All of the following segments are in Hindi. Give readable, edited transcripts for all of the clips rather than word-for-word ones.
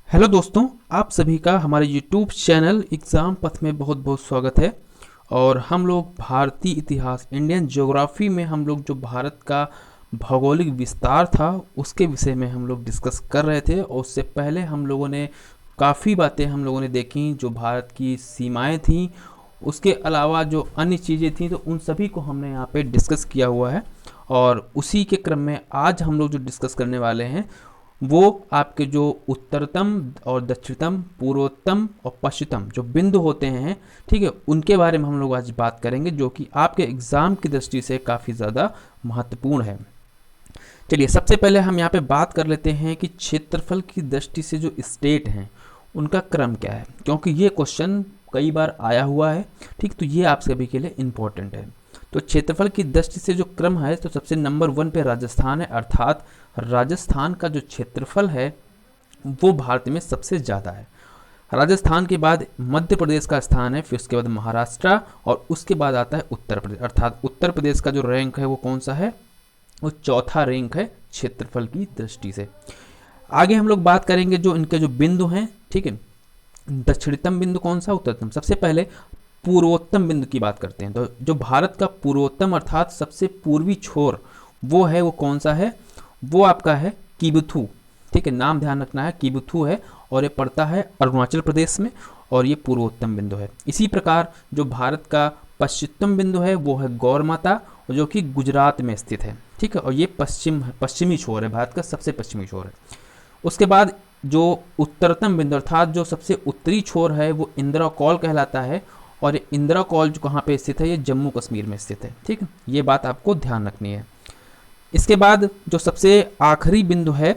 हेलो दोस्तों, आप सभी का हमारे यूट्यूब चैनल एग्ज़ाम पथ में बहुत बहुत स्वागत है। और हम लोग भारतीय इतिहास इंडियन ज्योग्राफी में हम लोग जो भारत का भौगोलिक विस्तार था उसके विषय में हम लोग डिस्कस कर रहे थे। और उससे पहले हम लोगों ने काफ़ी बातें हम लोगों ने देखी, जो भारत की सीमाएं थीं, उसके अलावा जो अन्य चीज़ें थीं, तो उन सभी को हमने यहाँ पे डिस्कस किया हुआ है। और उसी के क्रम में आज हम लोग जो डिस्कस करने वाले हैं वो आपके जो उत्तरतम और दक्षिणतम, पूर्वोत्तम और पश्चिमतम जो बिंदु होते हैं, ठीक है, उनके बारे में हम लोग आज बात करेंगे, जो कि आपके एग्ज़ाम की दृष्टि से काफ़ी ज़्यादा महत्वपूर्ण है। चलिए, सबसे पहले हम यहाँ पे बात कर लेते हैं कि क्षेत्रफल की दृष्टि से जो स्टेट हैं उनका क्रम क्या है, क्योंकि ये क्वेश्चन कई बार आया हुआ है। ठीक, तो ये आप सभी के लिए इम्पोर्टेंट है। तो क्षेत्रफल की दृष्टि से जो क्रम है, तो सबसे नंबर 1 पे राजस्थान है, अर्थात राजस्थान का जो क्षेत्रफल है वो भारत में सबसे ज़्यादा है। राजस्थान के बाद मध्य प्रदेश का स्थान है, फिर उसके बाद महाराष्ट्र, और उसके बाद आता है उत्तर प्रदेश। अर्थात उत्तर प्रदेश का जो रैंक है वो कौन सा है, वो चौथा रैंक है क्षेत्रफल की दृष्टि से। आगे हम लोग बात करेंगे जो इनके जो बिंदु हैं, ठीक है, दक्षिणतम बिंदु कौन सा, उत्तरतम। सबसे पहले पूर्वोत्तम बिंदु की बात करते हैं। तो जो भारत का पूर्वोत्तम अर्थात सबसे पूर्वी छोर वो है, वो कौन सा है, वो आपका है किबुथु। ठीक है, नाम ध्यान रखना है, किबुथु है, और ये पड़ता है अरुणाचल प्रदेश में, और ये पूर्वोत्तम बिंदु है। इसी प्रकार जो भारत का पश्चिमोत्तम बिंदु है वो है गौरमाता, जो कि गुजरात में स्थित है। ठीक है, और ये पश्चिमी छोर है, भारत का सबसे पश्चिमी छोर है। उसके बाद जो उत्तरतम बिंदु अर्थात जो सबसे उत्तरी छोर है वो इंदिरा कौल कहलाता है, और ये इंदिरा कौल जो कहाँ पे स्थित है, ये जम्मू कश्मीर में स्थित है। ठीक है, ये बात आपको ध्यान रखनी है। इसके बाद जो सबसे आखिरी बिंदु है,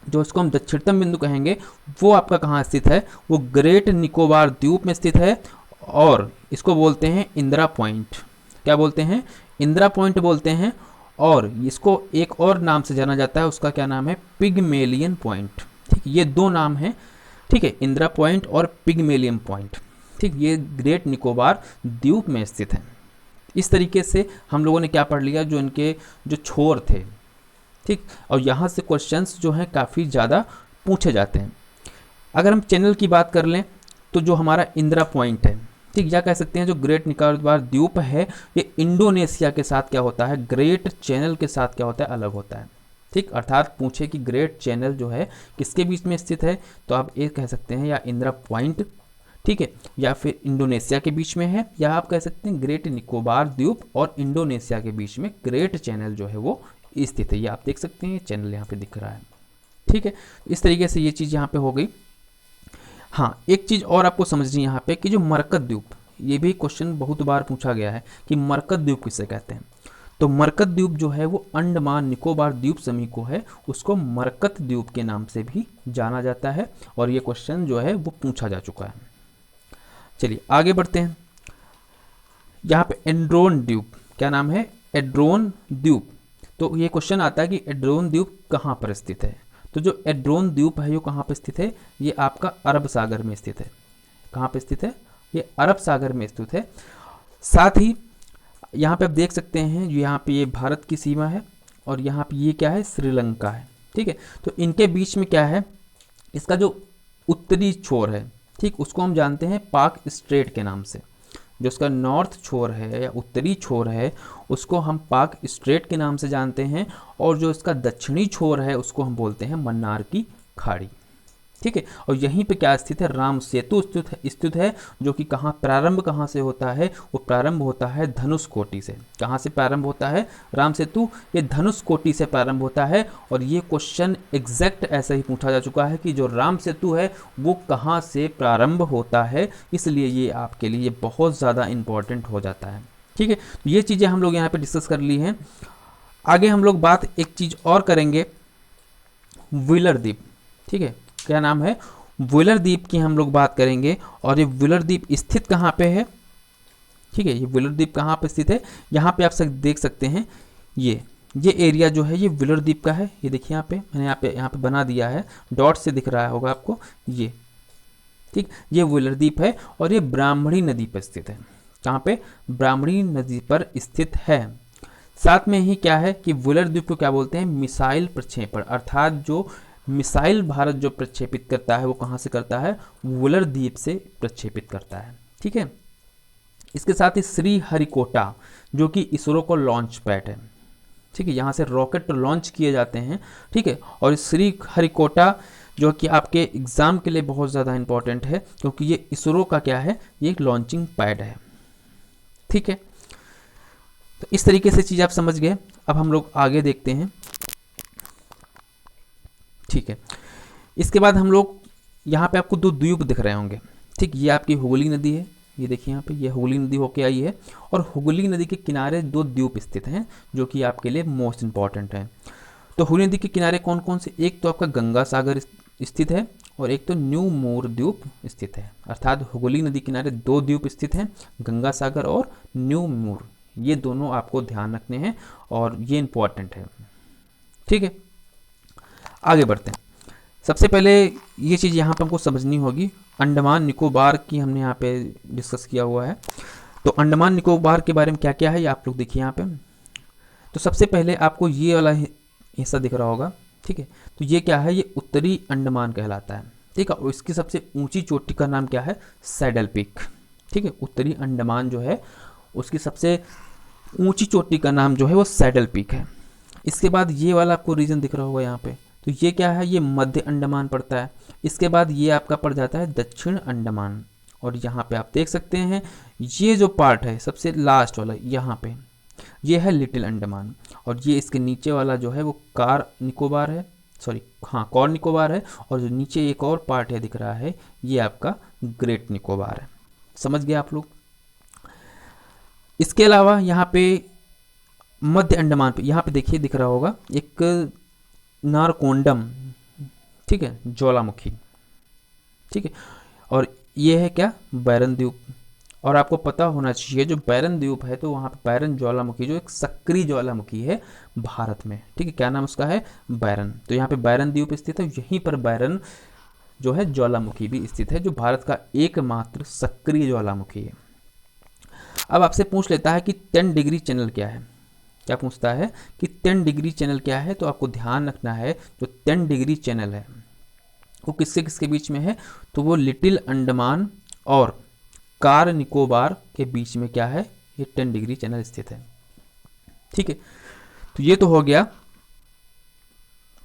जो इसको हम दक्षिणतम बिंदु कहेंगे, वो आपका कहाँ स्थित है, वो ग्रेट निकोबार द्वीप में स्थित है, और इसको बोलते हैं इंदिरा पॉइंट। क्या बोलते हैं, इंदिरा पॉइंट बोलते हैं। और इसको एक और नाम से जाना जाता है, उसका क्या नाम है, पिगमेलियन पॉइंट। ठीक, ये दो नाम हैं। ठीक है, इंदिरा पॉइंट और पिगमेलियन पॉइंट। ठीक, ये ग्रेट निकोबार द्वीप में स्थित है। इस तरीके से हम लोगों ने क्या पढ़ लिया, जो इनके जो छोर थे। ठीक, और यहाँ से क्वेश्चंस जो हैं काफ़ी ज़्यादा पूछे जाते हैं। अगर हम चैनल की बात कर लें, तो जो हमारा इंदिरा पॉइंट है, ठीक, या कह सकते हैं जो ग्रेट निकोबार द्वीप है, ये इंडोनेशिया के साथ क्या होता है, ग्रेट चैनल के साथ क्या होता है, अलग होता है। ठीक, अर्थात पूछे कि ग्रेट चैनल जो है किसके बीच में स्थित है, तो आप ये कह सकते हैं या इंदिरा पॉइंट, ठीक है, या फिर इंडोनेशिया के बीच में है, या आप कह सकते हैं ग्रेट निकोबार द्वीप और इंडोनेशिया के बीच में ग्रेट चैनल जो है वो स्थित है। ये आप देख सकते हैं, चैनल यहाँ पे दिख रहा है। ठीक है, इस तरीके से ये चीज़ यहाँ पे हो गई। हाँ, एक चीज़ और आपको समझनी है यहाँ पे कि जो मरकत द्वीप, ये भी क्वेश्चन बहुत बार पूछा गया है कि मरकत द्वीप किसे कहते हैं। तो मरकत द्वीप जो है वो अंडमान निकोबार द्वीप समूह को है, उसको मरकत द्वीप के नाम से भी जाना जाता है, और ये क्वेश्चन जो है वो पूछा जा चुका है। चलिए आगे बढ़ते हैं। यहाँ पे एड्रोन द्वीप, क्या नाम है, एड्रोन द्वीप। तो ये क्वेश्चन आता है कि एड्रोन द्वीप कहाँ पर स्थित है। तो जो एड्रोन द्वीप है ये कहाँ पर स्थित है, ये आपका अरब सागर में स्थित है। कहाँ पे स्थित है, ये अरब सागर में स्थित है। साथ ही यहाँ पे आप देख सकते हैं, यहाँ पे ये भारत की सीमा है, और यहाँ पे ये क्या है, श्रीलंका है। ठीक है, तो इनके बीच में क्या है, इसका जो उत्तरी छोर है, ठीक, उसको हम जानते हैं पाक स्ट्रेट के नाम से। जो इसका नॉर्थ छोर है या उत्तरी छोर है उसको हम पाक स्ट्रेट के नाम से जानते हैं, और जो इसका दक्षिणी छोर है उसको हम बोलते हैं मन्नार की खाड़ी। ठीक है, और यहीं पे क्या स्थित है, राम सेतु स्थित है, जो कि कहाँ प्रारंभ कहाँ से होता है, वो प्रारंभ होता है धनुष कोटि से। कहाँ से प्रारंभ होता है, राम सेतु, ये धनुष कोटि से प्रारंभ होता है। और ये क्वेश्चन एग्जैक्ट ऐसा ही पूछा जा चुका है कि जो राम सेतु है वो कहाँ से प्रारंभ होता है, इसलिए ये आपके लिए बहुत ज़्यादा इंपॉर्टेंट हो जाता है। ठीक है, तो ये चीज़ें हम लोग यहाँ पे डिस्कस कर ली हैं। आगे हम लोग बात एक चीज़ और करेंगे, व्हीलर द्वीप। ठीक है, क्या नाम है, व्हीलर द्वीप की हम लोग बात करेंगे। और ये व्हीलर द्वीप स्थित कहाँ पे है, ठीक है, ये व्हीलर द्वीप कहाँ पे स्थित है, यहाँ पे आप देख सकते हैं, ये एरिया जो है ये व्हीलर द्वीप का है। ये देखिए यहाँ पे मैंने यहाँ पे बना दिया है, डॉट से दिख रहा होगा आपको ये। ठीक, ये व्हीलर द्वीप है, और ये ब्राह्मणी नदी पर स्थित है। कहाँ पे, ब्राह्मणी नदी पर स्थित है। साथ में ही क्या है कि व्हीलर द्वीप को क्या बोलते हैं, मिसाइल प्रक्षेपण, अर्थात जो मिसाइल भारत जो प्रक्षेपित करता है वो कहाँ से करता है, वुलर द्वीप से प्रक्षेपित करता है। ठीक है, इसके साथ ही श्रीहरिकोटा जो कि इसरो को लॉन्च पैड है। ठीक है, यहाँ से रॉकेट लॉन्च किए जाते हैं। ठीक है, और श्रीहरिकोटा जो कि आपके एग्ज़ाम के लिए बहुत ज़्यादा इंपॉर्टेंट है क्योंकि ये इसरो का क्या है, ये एक लॉन्चिंग पैड है। ठीक है, तो इस तरीके से चीज़ आप समझ गए। अब हम लोग आगे देखते हैं। ठीक है, इसके बाद हम लोग यहाँ पे आपको 2 द्वीप दिख रहे होंगे। ठीक, ये आपकी हुगली नदी है, ये देखिए यहाँ पे ये हुगली नदी होके आई है और हुगली नदी के किनारे 2 द्वीप स्थित हैं जो कि आपके लिए मोस्ट इंपॉर्टेंट है। तो हुगली नदी के किनारे कौन कौन से, एक तो आपका गंगा सागर स्थित है और एक तो न्यू मोर द्वीप स्थित है। अर्थात हुगली नदी किनारे 2 द्वीप स्थित हैं, गंगा सागर और न्यू मोर। ये दोनों आपको ध्यान रखने हैं और ये इंपॉर्टेंट है। ठीक है, आगे बढ़ते हैं। सबसे पहले ये चीज़ यहाँ पे हमको समझनी होगी, अंडमान निकोबार की हमने यहाँ पे डिस्कस किया हुआ है। तो अंडमान निकोबार के बारे में क्या क्या है ये आप लोग देखिए यहाँ पे। तो सबसे पहले आपको ये वाला हिस्सा दिख रहा होगा। ठीक है, तो ये क्या है, ये उत्तरी अंडमान कहलाता है। ठीक है, और इसकी सबसे ऊंची चोटी का नाम क्या है, सैडल पीक। ठीक है, उत्तरी अंडमान जो है उसकी सबसे ऊंची चोटी का नाम जो है वो सैडल पीक है। इसके बाद ये वाला आपको रीजन दिख रहा होगा यहाँ पे, तो ये क्या है, ये मध्य अंडमान पड़ता है। इसके बाद ये आपका पड़ जाता है दक्षिण अंडमान। और यहाँ पे आप देख सकते हैं ये जो पार्ट है सबसे लास्ट वाला यहाँ पे, ये है लिटिल अंडमान। और ये इसके नीचे वाला जो है वो कार निकोबार है, सॉरी हाँ कॉर निकोबार है। और जो नीचे एक और पार्ट है दिख रहा है ये आपका ग्रेट निकोबार है। समझ गए आप लोग। इसके अलावा यहाँ पे मध्य अंडमान पे यहाँ पे देखिए दिख रहा होगा एक नारकोंडम। ठीक है, ज्वालामुखी। ठीक है, और ये है क्या, बैरन द्वीप। और आपको पता होना चाहिए जो बैरन द्वीप है तो वहाँ पे बैरन ज्वालामुखी जो एक सक्रिय ज्वालामुखी है भारत में। ठीक है, क्या नाम उसका है, बैरन। तो यहाँ पे बैरन द्वीप स्थित है, यहीं पर बैरन जो है ज्वालामुखी भी स्थित है जो भारत का एकमात्र सक्रिय ज्वालामुखी है। अब आपसे पूछ लेता है कि 10 डिग्री चैनल क्या है। क्या पूछता है कि 10 डिग्री चैनल क्या है, तो आपको ध्यान रखना है जो 10 डिग्री चैनल है वो किससे किसके बीच में है, तो वो लिटिल अंडमान और कार निकोबार के बीच में क्या है, ये 10 डिग्री चैनल स्थित है। ठीक है, तो ये तो हो गया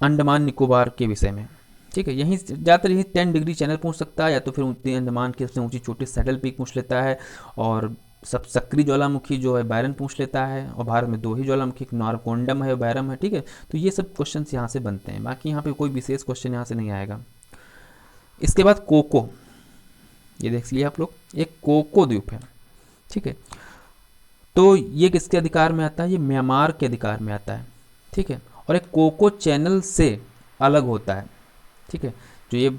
अंडमान निकोबार के विषय में। ठीक है, यहीं ज़्यादातर यही 10 डिग्री चैनल पूछ सकता है, या तो फिर उत्तरी अंडमान की सबसे ऊंची चोटी सैडल पीक पूछ लेता है, और सब सक्रिय ज्वालामुखी जो है बैरन पूछ लेता है। और भारत में 2 ही ज्वालामुखी, एक नारकोंडम है और बैरम है। ठीक है, तो ये सब क्वेश्चन यहाँ से बनते हैं, बाकी यहाँ पे कोई विशेष क्वेश्चन यहाँ से नहीं आएगा। इसके बाद कोको, ये देख लिया आप लोग, एक कोको द्वीप है। ठीक है, तो ये किसके अधिकार में आता है, ये म्यांमार के अधिकार में आता है। ठीक है, और एक कोको चैनल से अलग होता है। ठीक है, जो ये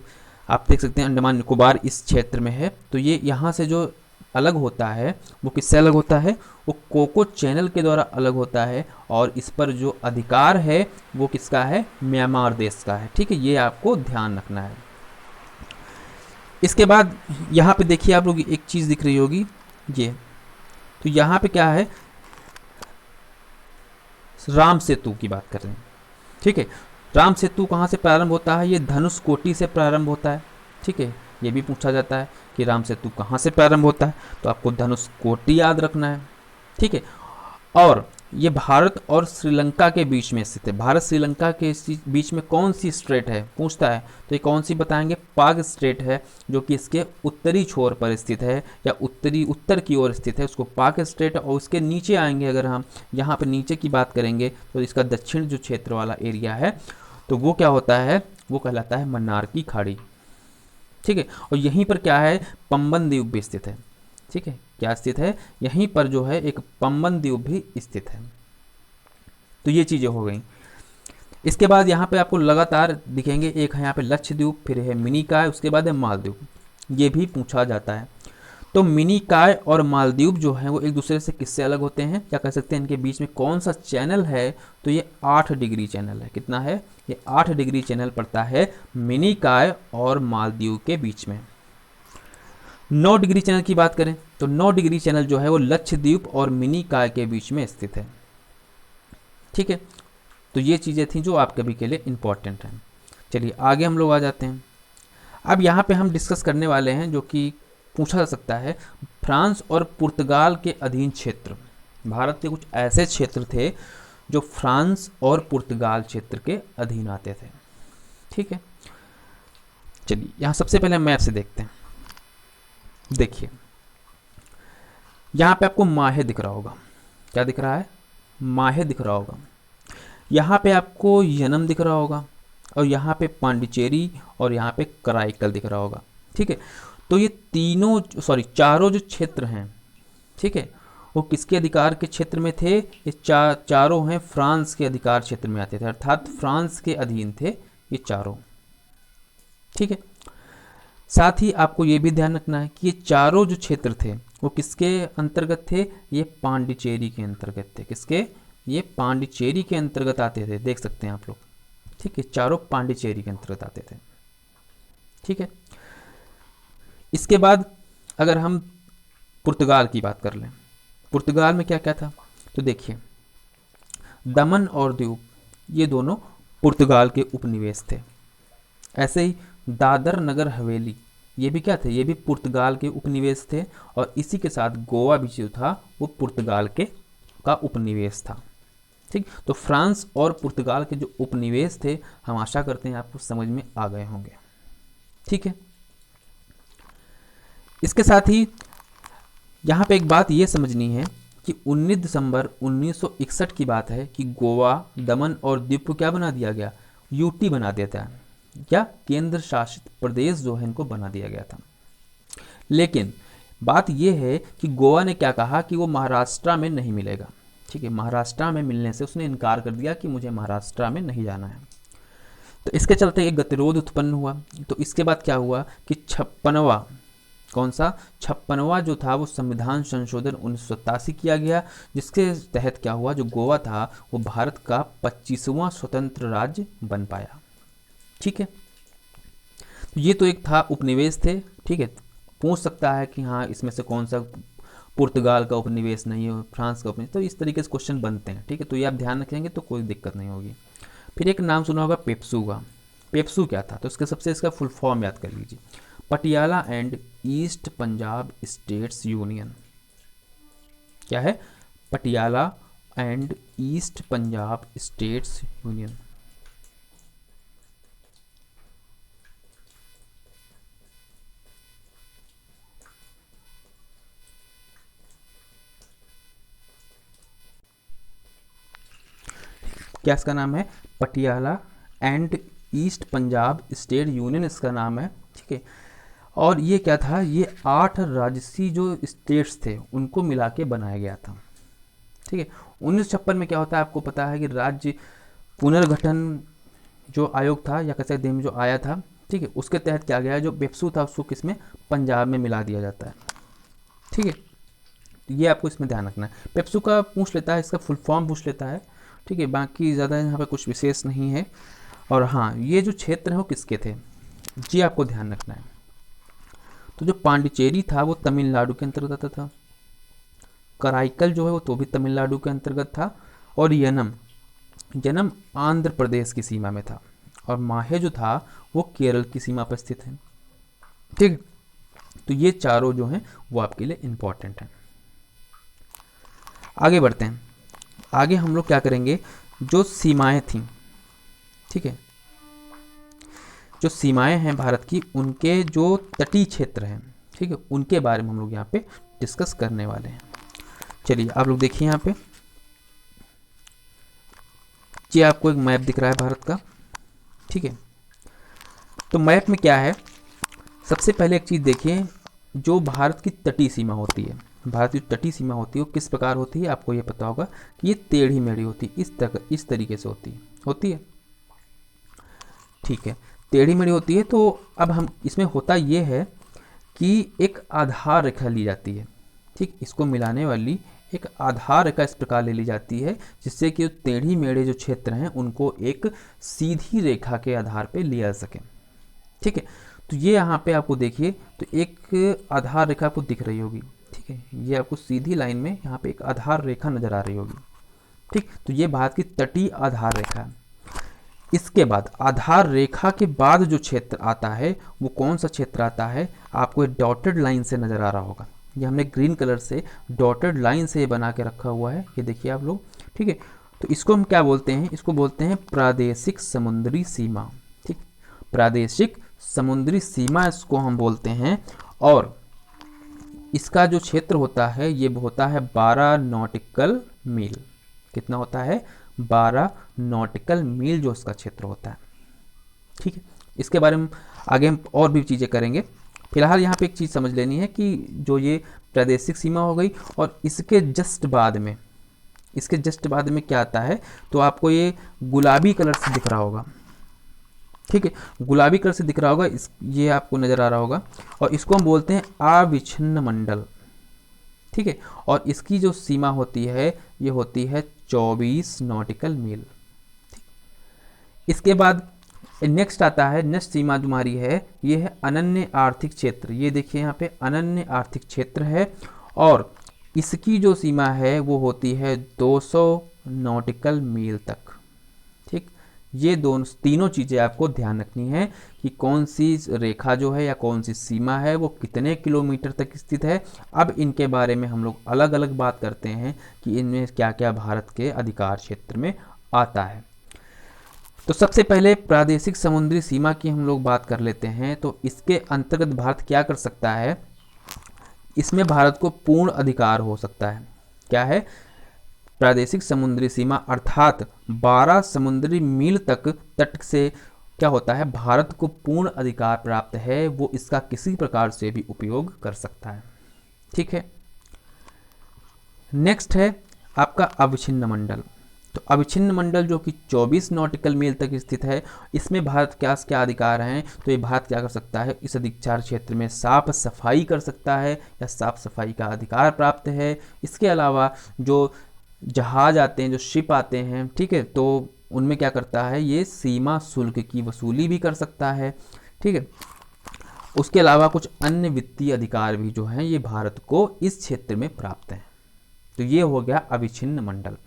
आप देख सकते हैं अंडमान निकोबार इस क्षेत्र में है, तो ये यहाँ से जो अलग होता है वो किससे अलग होता है, वो कोको चैनल के द्वारा अलग होता है। और इस पर जो अधिकार है वो किसका है, म्यांमार देश का है। ठीक है, ये आपको ध्यान रखना है। इसके बाद यहाँ पे देखिए आप लोग एक चीज़ दिख रही होगी ये, तो यहाँ पे क्या है, राम सेतु की बात कर रहे हैं। ठीक है, राम सेतु कहाँ से प्रारंभ होता है, ये धनुषकोटी से प्रारंभ होता है। ठीक है, ये भी पूछा जाता है कि राम सेतु कहाँ से प्रारंभ होता है, तो आपको धनुषकोटी याद रखना है। ठीक है, और ये भारत और श्रीलंका के बीच में स्थित है। भारत श्रीलंका के बीच में कौन सी स्ट्रेट है पूछता है, तो ये कौन सी बताएंगे, पाग स्ट्रेट है, जो कि इसके उत्तरी छोर पर स्थित है या उत्तर की ओर स्थित है, उसको पाग स्ट्रेट। और उसके नीचे आएंगे अगर हम यहाँ पर नीचे की बात करेंगे तो इसका दक्षिण जो क्षेत्र वाला एरिया है तो वो क्या होता है, वो कहलाता है मन्नार की खाड़ी। ठीक है, और यहीं पर क्या है, पंबन द्वीप भी स्थित है। ठीक है, क्या स्थित है, यहीं पर जो है एक पंबन द्वीप भी स्थित है। तो ये चीज़ें हो गई। इसके बाद यहाँ पे आपको लगातार दिखेंगे, एक है यहाँ पे लक्षद्वीप, फिर है मिनिकॉय, उसके बाद है मालदीव। ये भी पूछा जाता है। तो मिनिकॉय और मालदीव जो है वो एक दूसरे से किससे अलग होते हैं, क्या कह सकते हैं इनके बीच में कौन सा चैनल है, तो ये 8 डिग्री चैनल है। कितना है, ये 8 डिग्री चैनल पड़ता है मिनिकॉय और मालदीव के बीच में। 9 डिग्री चैनल की बात करें तो 9 डिग्री चैनल जो है वो लक्षद्वीप और मिनिकॉय के बीच में स्थित है। ठीक है, तो ये चीज़ें थी जो आप कभी के लिए इंपॉर्टेंट हैं। चलिए आगे हम लोग आ जाते हैं। अब यहाँ पे हम डिस्कस करने वाले हैं जो कि पूछा जा सकता है, फ्रांस और पुर्तगाल के अधीन क्षेत्र। भारत के कुछ ऐसे क्षेत्र थे जो फ्रांस और पुर्तगाल क्षेत्र के अधीन आते थे। ठीक है, चलिए यहाँ सबसे पहले मैप से देखते हैं। देखिए यहाँ पे आपको माहे दिख रहा होगा, क्या दिख रहा है, माहे दिख रहा होगा। यहाँ पे आपको यनम दिख रहा होगा, और यहाँ पे पांडिचेरी, और यहाँ पे कराईकल दिख रहा होगा। ठीक है, तो ये चारों जो क्षेत्र हैं, ठीक है, वो किसके अधिकार के क्षेत्र में थे? ये चारों हैं फ्रांस के अधिकार क्षेत्र में आते थे, अर्थात फ्रांस के अधीन थे ये चारों। ठीक है, साथ ही आपको ये भी ध्यान रखना है कि ये चारों जो क्षेत्र थे वो किसके अंतर्गत थे? ये पांडिचेरी के अंतर्गत थे। किसके? ये पांडिचेरी के अंतर्गत आते थे, देख सकते हैं आप लोग। ठीक है, चारों पांडिचेरी के अंतर्गत आते थे। ठीक है, इसके बाद अगर हम पुर्तगाल की बात कर लें, पुर्तगाल में क्या क्या था, तो देखिए दमन और दीव ये दोनों पुर्तगाल के उपनिवेश थे। ऐसे ही दादर नगर हवेली ये भी क्या थे? ये भी पुर्तगाल के उपनिवेश थे, और इसी के साथ गोवा भी जो था वो पुर्तगाल का उपनिवेश था। ठीक, तो फ्रांस और पुर्तगाल के जो उपनिवेश थे, हम आशा करते हैं आपको समझ में आ गए होंगे। ठीक है, इसके साथ ही यहाँ पे एक बात ये समझनी है कि 19 दिसंबर 1961 की बात है कि गोवा, दमन और दीव को क्या बना दिया गया? यूटी बना दिया था, या केंद्र शासित प्रदेश जो है इनको बना दिया गया था। लेकिन बात यह है कि गोवा ने क्या कहा कि वो महाराष्ट्र में नहीं मिलेगा। ठीक है, महाराष्ट्र में मिलने से उसने इनकार कर दिया कि मुझे महाराष्ट्र में नहीं जाना है। तो इसके चलते एक गतिरोध उत्पन्न हुआ। तो इसके बाद क्या हुआ कि 56वां जो था वो संविधान संशोधन 1987 किया गया, जिसके तहत क्या हुआ, जो गोवा था वो भारत का 25वां स्वतंत्र राज्य बन पाया। ठीक है, तो ये तो एक था उपनिवेश थे। ठीक है, पूछ सकता है कि हाँ इसमें से कौन सा पुर्तगाल का उपनिवेश नहीं है, फ्रांस का उपनिवेश, तो इस तरीके से क्वेश्चन बनते हैं। ठीक है, तो ये आप ध्यान रखेंगे तो कोई दिक्कत नहीं होगी। फिर एक नाम सुना होगा पेप्सू का। पेप्सू क्या था? तो इसका फुल फॉर्म याद कर लीजिए, Patiala and east Punjab states union. क्या है? Patiala and east Punjab states union. क्या इसका नाम है? Patiala and east Punjab state union इसका नाम है। ठीक है, और ये क्या था? ये 8 राजसी जो स्टेट्स थे उनको मिला के बनाया गया था। ठीक है, 1956 में क्या होता है आपको पता है कि राज्य पुनर्गठन जो आयोग था या कैसे दिन में जो आया था, ठीक है, उसके तहत क्या गया, जो पेप्सू था उसको किसमें? पंजाब में मिला दिया जाता है। ठीक है, ये आपको इसमें ध्यान रखना है। पेप्सू का पूछ लेता है, इसका फुल फॉर्म पूछ लेता है। ठीक है, बाकी ज़्यादा यहाँ पे कुछ विशेष नहीं है। और हाँ, ये जो क्षेत्र है वो किसके थे, जी आपको ध्यान रखना है। तो जो पांडिचेरी था वो तमिलनाडु के अंतर्गत आता था, कराईकल जो है वो तो भी तमिलनाडु के अंतर्गत था, और यनम आंध्र प्रदेश की सीमा में था, और माहे जो था वो केरल की सीमा पर स्थित है। ठीक, तो ये चारों जो हैं वो आपके लिए इंपॉर्टेंट हैं। आगे बढ़ते हैं। आगे हम लोग क्या करेंगे, जो सीमाएं थी, ठीक है, जो सीमाएं हैं भारत की, उनके जो तटीय क्षेत्र हैं, ठीक है, उनके बारे में हम लोग यहाँ पे डिस्कस करने वाले हैं। चलिए आप लोग देखिए यहाँ पे, ये आपको एक मैप दिख रहा है भारत का। ठीक है, तो मैप में क्या है, सबसे पहले एक चीज़ देखिए, जो भारत की तटीय सीमा होती है, भारत की तटीय सीमा होती है वो किस प्रकार होती है, आपको ये पता होगा कि ये टेढ़ी मेढ़ी होती है, इस तरीके से होती है। ठीक है, टेढ़ी मेढ़ी होती है। तो अब हम इसमें होता ये है कि एक आधार रेखा ली जाती है। ठीक, इसको मिलाने वाली एक आधार रेखा इस प्रकार ले ली जाती है, जिससे कि टेढ़ी मेढ़े जो क्षेत्र हैं उनको एक सीधी रेखा के आधार पे लिया जा सके। ठीक है, तो ये यहाँ पे आपको देखिए, तो एक आधार रेखा आपको दिख रही होगी। ठीक है, ये आपको सीधी लाइन में यहाँ पे एक आधार रेखा नजर आ रही होगी। ठीक, तो ये भारत की तटीय आधार रेखा है। इसके बाद आधार रेखा के बाद जो क्षेत्र आता है वो कौन सा क्षेत्र आता है, आपको एक डॉटेड लाइन से नज़र आ रहा होगा। ये हमने ग्रीन कलर से डॉटेड लाइन से बना के रखा हुआ है, ये देखिए आप लोग, ठीक है। तो इसको हम क्या बोलते हैं, इसको बोलते हैं प्रादेशिक समुद्री सीमा, ठीक, प्रादेशिक समुद्री सीमा इसको हम बोलते हैं। और इसका जो क्षेत्र होता है ये होता है 12 नॉटिकल मील। कितना होता है, 12 नॉटिकल मील जो इसका क्षेत्र होता है, ठीक है। इसके बारे में आगे हम और भी चीज़ें करेंगे। फिलहाल यहाँ पे एक चीज़ समझ लेनी है कि जो ये प्रादेशिक सीमा हो गई, और इसके जस्ट बाद में, इसके जस्ट बाद में क्या आता है, तो आपको ये गुलाबी कलर से दिख रहा होगा, ठीक है, गुलाबी कलर से दिख रहा होगा, ये आपको नज़र आ रहा होगा, और इसको हम बोलते हैं अविच्छिन्न मंडल, ठीक है। और इसकी जो सीमा होती है ये होती है 24 नॉटिकल मील, ठीक। इसके बाद नेक्स्ट आता है, नेक्स्ट सीमा तुम्हारी है, ये है अनन्य आर्थिक क्षेत्र। ये देखिए यहाँ पे अनन्य आर्थिक क्षेत्र है, और इसकी जो सीमा है वो होती है 200 नॉटिकल मील तक, ठीक। ये तीनों चीज़ें आपको ध्यान रखनी है कि कौन सी रेखा जो है या कौन सी सीमा है वो कितने किलोमीटर तक स्थित है। अब इनके बारे में हम लोग अलग अलग बात करते हैं कि इनमें क्या क्या भारत के अधिकार क्षेत्र में आता है। तो सबसे पहले प्रादेशिक समुद्री सीमा की हम लोग बात कर लेते हैं। तो इसके अंतर्गत भारत क्या कर सकता है, इसमें भारत को पूर्ण अधिकार हो सकता है। क्या है, प्रादेशिक समुद्री सीमा अर्थात 12 समुद्री मील तक तट से क्या होता है, भारत को पूर्ण अधिकार प्राप्त है, वो इसका किसी प्रकार से भी उपयोग कर सकता है, ठीक है। नेक्स्ट है आपका अविच्छिन्न मंडल। तो अविच्छिन्न मंडल जो कि 24 नॉटिकल मील तक स्थित है, इसमें भारत क्या अधिकार हैं, तो ये भारत क्या कर सकता है, इस अधिकार क्षेत्र में साफ सफाई कर सकता है या साफ सफाई का अधिकार प्राप्त है। इसके अलावा जो जहाज आते हैं, जो शिप आते हैं, ठीक है, तो उनमें क्या करता है, ये सीमा शुल्क की वसूली भी कर सकता है, ठीक है। उसके अलावा कुछ अन्य वित्तीय अधिकार भी जो हैं ये भारत को इस क्षेत्र में प्राप्त हैं। तो ये हो गया अविच्छिन्न मंडल।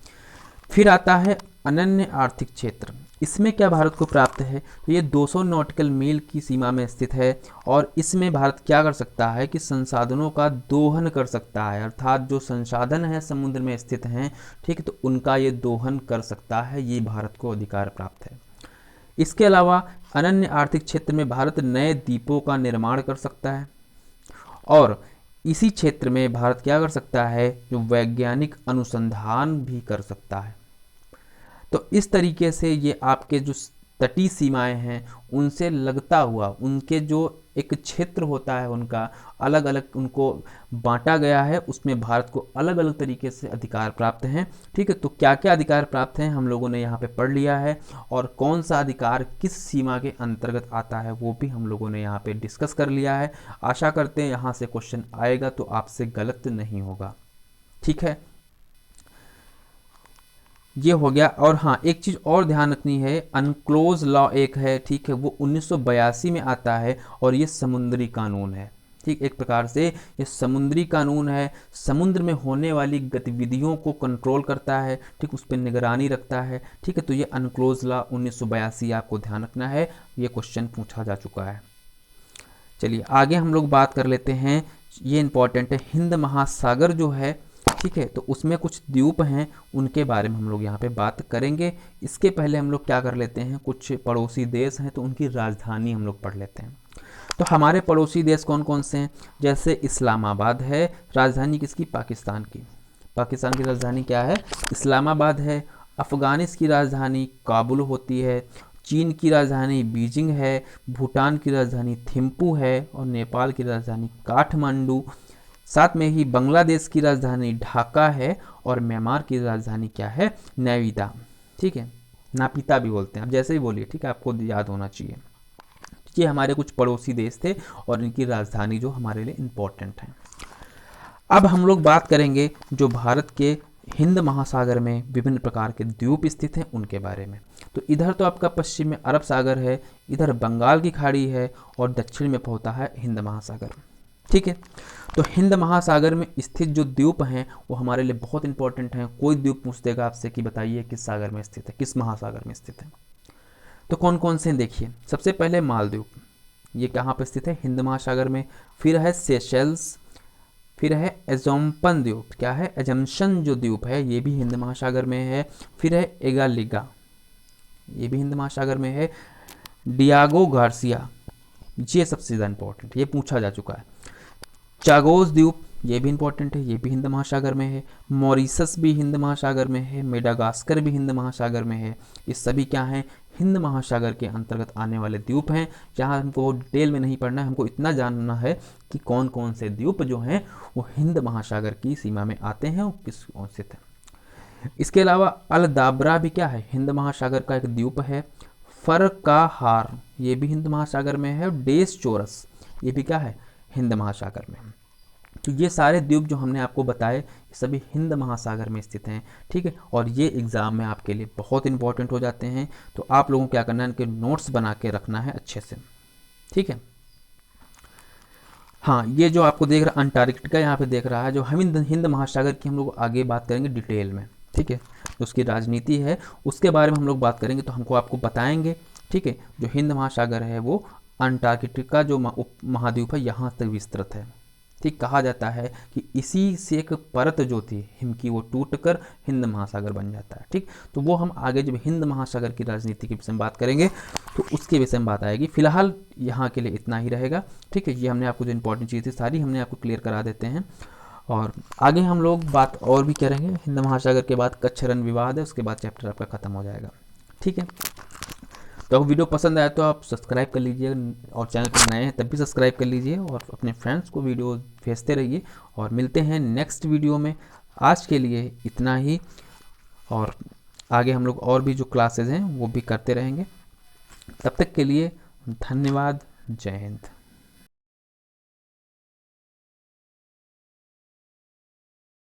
फिर आता है अनन्य आर्थिक क्षेत्र। इसमें क्या भारत को प्राप्त है, तो ये 200 नॉटिकल मील की सीमा में स्थित है, और इसमें भारत क्या कर सकता है कि संसाधनों का दोहन कर सकता है, अर्थात जो संसाधन है समुद्र में स्थित हैं, ठीक है, तो उनका ये दोहन कर सकता है, ये भारत को अधिकार प्राप्त है। इसके अलावा अनन्य आर्थिक क्षेत्र में भारत नए द्वीपों का निर्माण कर सकता है, और इसी क्षेत्र में भारत क्या कर सकता है, जो वैज्ञानिक अनुसंधान भी कर सकता है। तो इस तरीके से ये आपके जो तटीय सीमाएं हैं उनसे लगता हुआ उनके जो एक क्षेत्र होता है उनका अलग अलग उनको बांटा गया है, उसमें भारत को अलग अलग तरीके से अधिकार प्राप्त हैं, ठीक है। तो क्या क्या अधिकार प्राप्त हैं हम लोगों ने यहाँ पे पढ़ लिया है, और कौन सा अधिकार किस सीमा के अंतर्गत आता है वो भी हम लोगों ने यहाँ पे डिस्कस कर लिया है। आशा करते हैं यहाँ से क्वेश्चन आएगा तो आपसे गलत नहीं होगा, ठीक है। ये हो गया। और हाँ, एक चीज़ और ध्यान रखनी है, अनक्लोज लॉ एक है, ठीक है, वो 1982 में आता है, और ये समुद्री कानून है, ठीक। एक प्रकार से ये समुद्री कानून है, समुद्र में होने वाली गतिविधियों को कंट्रोल करता है, ठीक, उस पर निगरानी रखता है, ठीक है। तो ये अनक्लोज लॉ 1982 आपको ध्यान रखना है, ये क्वेश्चन पूछा जा चुका है। चलिए आगे हम लोग बात कर लेते हैं, ये इंपॉर्टेंट है, हिंद महासागर जो है, ठीक है, तो उसमें कुछ द्वीप हैं, उनके बारे में हम लोग यहाँ पे बात करेंगे। इसके पहले हम लोग क्या कर लेते हैं, कुछ पड़ोसी देश हैं तो उनकी राजधानी हम लोग पढ़ लेते हैं। तो हमारे पड़ोसी देश कौन कौन से हैं, जैसे इस्लामाबाद है, राजधानी किसकी, पाकिस्तान की। पाकिस्तान की राजधानी क्या है, इस्लामाबाद है। अफ़गानिस्तान की राजधानी काबुल होती है। चीन की राजधानी बीजिंग है। भूटान की राजधानी थिम्पू है, और नेपाल की राजधानी काठमांडू। साथ में ही बांग्लादेश की राजधानी ढाका है, और म्यांमार की राजधानी क्या है, नैविदा, ठीक है, नापिता भी बोलते हैं, आप जैसे ही बोलिए, ठीक है, आपको याद होना चाहिए। ये हमारे कुछ पड़ोसी देश थे, और इनकी राजधानी जो हमारे लिए इम्पोर्टेंट है। अब हम लोग बात करेंगे जो भारत के हिंद महासागर में विभिन्न प्रकार के द्वीप स्थित हैं उनके बारे में। तो इधर तो आपका पश्चिम में अरब सागर है, इधर बंगाल की खाड़ी है, और दक्षिण में होता है हिंद महासागर, ठीक है। तो हिंद महासागर में स्थित जो द्वीप हैं वो हमारे लिए बहुत इंपॉर्टेंट हैं। कोई द्वीप पूछ देगा आपसे कि बताइए किस सागर में स्थित है, किस महासागर में स्थित है, तो कौन कौन से देखिए, सबसे पहले मालदीव, ये कहाँ पे स्थित है, हिंद महासागर में। फिर है सेशेल्स, फिर है एजम्पन द्वीप, क्या है, एजम्पशन जो द्वीप है ये भी हिंद महासागर में है। फिर है एगालिगा, ये भी हिंद महासागर में है। डियागो गार्सिया, ये सबसे ज़्यादा इंपॉर्टेंट, ये पूछा जा चुका है। चागोस द्वीप, ये भी इंपॉर्टेंट है, ये भी हिंद महासागर में है। मॉरिशस भी हिंद महासागर में है। मेडागास्कर भी हिंद महासागर में है। ये सभी क्या हैं, हिंद महासागर के अंतर्गत आने वाले द्वीप हैं। जहाँ हमको डिटेल में नहीं पढ़ना है, हमको इतना जानना है कि कौन कौन से द्वीप जो हैं वो हिंद महासागर की सीमा में आते हैं और किस कौन से थे। इसके अलावा अल दाबरा भी क्या है, हिंद महासागर का एक द्वीप है। फरकाहार, ये भी हिंद महासागर में है। डेस चोरस, ये भी क्या है, हिंद महासागर में। तो ये सारे द्वीप जो हमने आपको बताए ये सभी हिंद महासागर में स्थित हैं, ठीक है। और ये एग्ज़ाम में आपके लिए बहुत इंपॉर्टेंट हो जाते हैं। तो आप लोगों को क्या करना है, इनके नोट्स बना के रखना है अच्छे से, ठीक है। हाँ, ये जो आपको देख रहा है अंटार्कटिका यहाँ पे देख रहा है, जो हम हिंद महासागर की हम लोग आगे बात करेंगे डिटेल में, ठीक है। उसकी राजनीति है उसके बारे में हम लोग बात करेंगे, तो हमको आपको बताएंगे, ठीक है। जो हिंद महासागर है वो अंटार्कटिका जो महाद्वीप है यहाँ तक विस्तृत है, ठीक। कहा जाता है कि इसी से एक परत जो थी हिम की वो टूटकर हिंद महासागर बन जाता है, ठीक। तो वो हम आगे जब हिंद महासागर की राजनीति के विषय में बात करेंगे तो उसके विषय में बात आएगी। फिलहाल यहाँ के लिए इतना ही रहेगा, ठीक है। ये हमने आपको जो इंपॉर्टेंट चीज़ थी सारी हमने आपको क्लियर करा देते हैं, और आगे हम लोग बात और भी करेंगे। हिंद महासागर के बाद कच्छ रण विवाद है, उसके बाद चैप्टर आपका ख़त्म हो जाएगा, ठीक है। तो अगर वीडियो पसंद आया तो आप सब्सक्राइब कर लीजिए, और चैनल पर नए हैं तब भी सब्सक्राइब कर लीजिए, और अपने फ्रेंड्स को वीडियो भेजते रहिए। और मिलते हैं नेक्स्ट वीडियो में। आज के लिए इतना ही, और आगे हम लोग और भी जो क्लासेज हैं वो भी करते रहेंगे। तब तक के लिए धन्यवाद। जय हिंद।